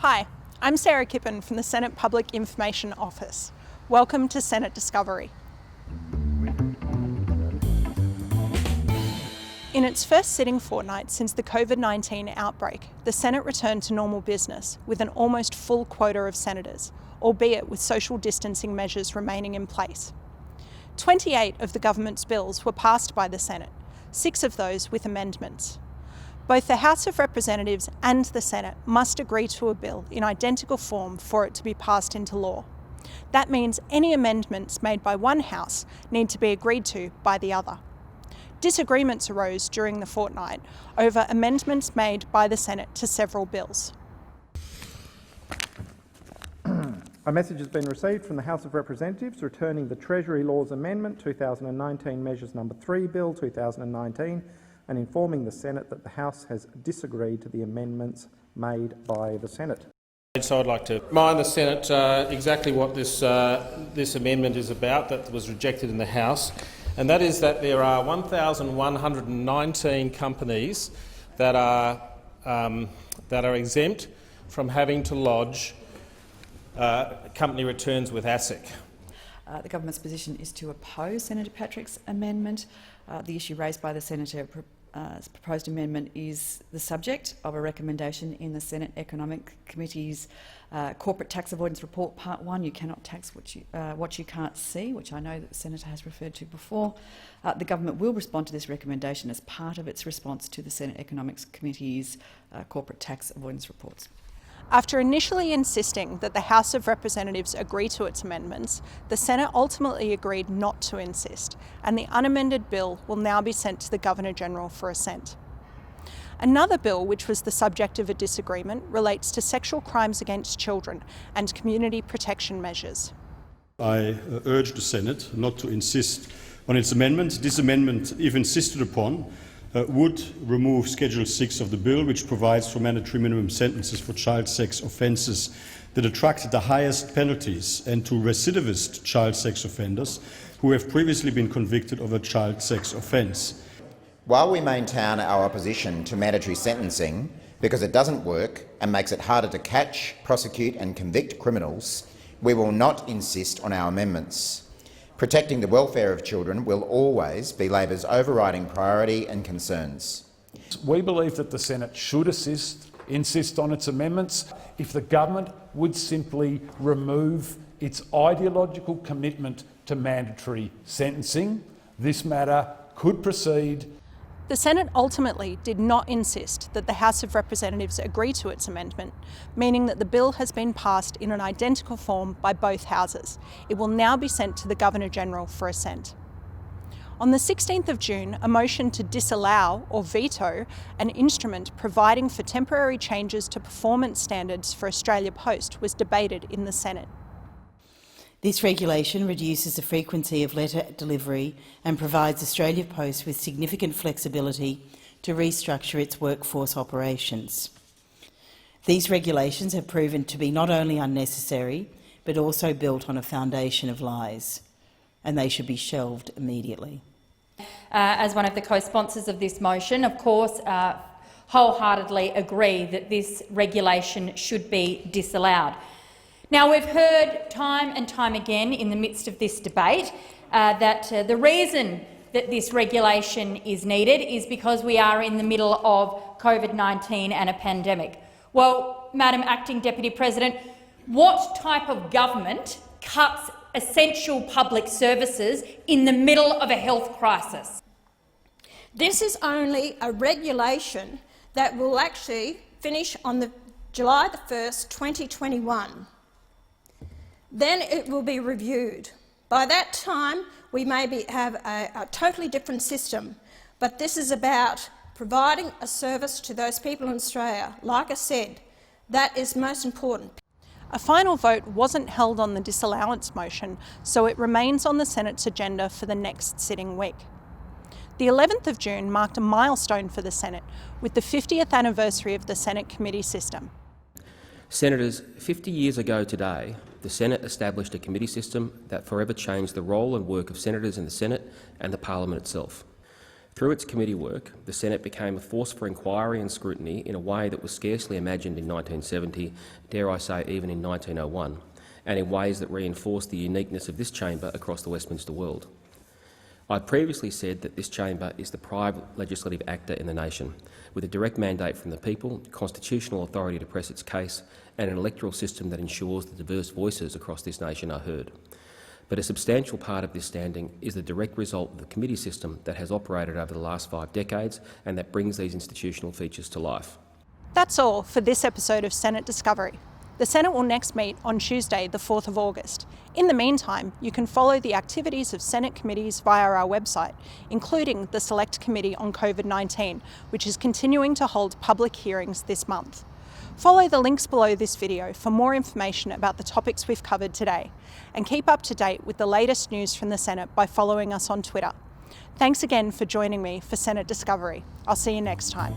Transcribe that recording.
Hi, I'm Sarah Kippen from the Senate Public Information Office. Welcome to Senate Discovery. In its first sitting fortnight since the COVID-19 outbreak, the Senate returned to normal business with an almost full quota of senators, albeit with social distancing measures remaining in place. 28 of the government's bills were passed by the Senate, 6 of those with amendments. Both the House of Representatives and the Senate must agree to a bill in identical form for it to be passed into law. That means any amendments made by one House need to be agreed to by the other. Disagreements arose during the fortnight over amendments made by the Senate to several bills. A message has been received from the House of Representatives returning the Treasury Laws Amendment 2019 Measures No. 3 Bill 2019 and informing the Senate that the House has disagreed to the amendments made by the Senate. So I'd like to remind the Senate exactly what this amendment is about that was rejected in the House, and that is that there are 1,119 companies that are exempt from having to lodge company returns with ASIC. The government's position is to oppose Senator Patrick's amendment. The issue raised by the Senator's proposed amendment is the subject of a recommendation in the Senate Economic Committee's Corporate Tax Avoidance Report Part 1. You cannot tax what you can't see, which I know that the Senator has referred to before. The government will respond to this recommendation as part of its response to the Senate Economics Committee's Corporate Tax Avoidance Reports. After initially insisting that the House of Representatives agree to its amendments, the Senate ultimately agreed not to insist, and the unamended bill will now be sent to the Governor-General for assent. Another bill which was the subject of a disagreement relates to sexual crimes against children and community protection measures. I urge the Senate not to insist on its amendment. This amendment, if insisted upon, would remove Schedule 6 of the bill, which provides for mandatory minimum sentences for child sex offences that attracted the highest penalties, and to recidivist child sex offenders who have previously been convicted of a child sex offence. While we maintain our opposition to mandatory sentencing because it doesn't work and makes it harder to catch, prosecute and convict criminals, we will not insist on our amendments. Protecting the welfare of children will always be Labor's overriding priority and concerns. We believe that the Senate should insist on its amendments. If the government would simply remove its ideological commitment to mandatory sentencing, this matter could proceed. The Senate ultimately did not insist that the House of Representatives agree to its amendment, meaning that the bill has been passed in an identical form by both houses. It will now be sent to the Governor-General for assent. On the 16th of June, a motion to disallow or veto an instrument providing for temporary changes to performance standards for Australia Post was debated in the Senate. This regulation reduces the frequency of letter delivery and provides Australia Post with significant flexibility to restructure its workforce operations. These regulations have proven to be not only unnecessary, but also built on a foundation of lies, and they should be shelved immediately. As one of the co-sponsors of this motion, of course, wholeheartedly agree that this regulation should be disallowed. Now, we've heard time and time again in the midst of this debate that the reason that this regulation is needed is because we are in the middle of COVID-19 and a pandemic. Well, Madam Acting Deputy President, what type of government cuts essential public services in the middle of a health crisis? This is only a regulation that will actually finish on July the 1st, 2021. Then it will be reviewed. By that time, we may have a totally different system, but this is about providing a service to those people in Australia. Like I said, that is most important. A final vote wasn't held on the disallowance motion, so it remains on the Senate's agenda for the next sitting week. The 11th of June marked a milestone for the Senate, with the 50th anniversary of the Senate committee system. Senators, 50 years ago today, the Senate established a committee system that forever changed the role and work of senators in the Senate and the Parliament itself. Through its committee work, the Senate became a force for inquiry and scrutiny in a way that was scarcely imagined in 1970, dare I say even in 1901, and in ways that reinforced the uniqueness of this chamber across the Westminster world. I previously said that this chamber is the prime legislative actor in the nation, with a direct mandate from the people, constitutional authority to press its case, and an electoral system that ensures the diverse voices across this nation are heard. But a substantial part of this standing is the direct result of the committee system that has operated over the last 5 decades and that brings these institutional features to life. That's all for this episode of Senate Discovery. The Senate will next meet on Tuesday, the 4th of August. In the meantime, you can follow the activities of Senate committees via our website, including the Select Committee on COVID-19, which is continuing to hold public hearings this month. Follow the links below this video for more information about the topics we've covered today, and keep up to date with the latest news from the Senate by following us on Twitter. Thanks again for joining me for Senate Discovery. I'll see you next time.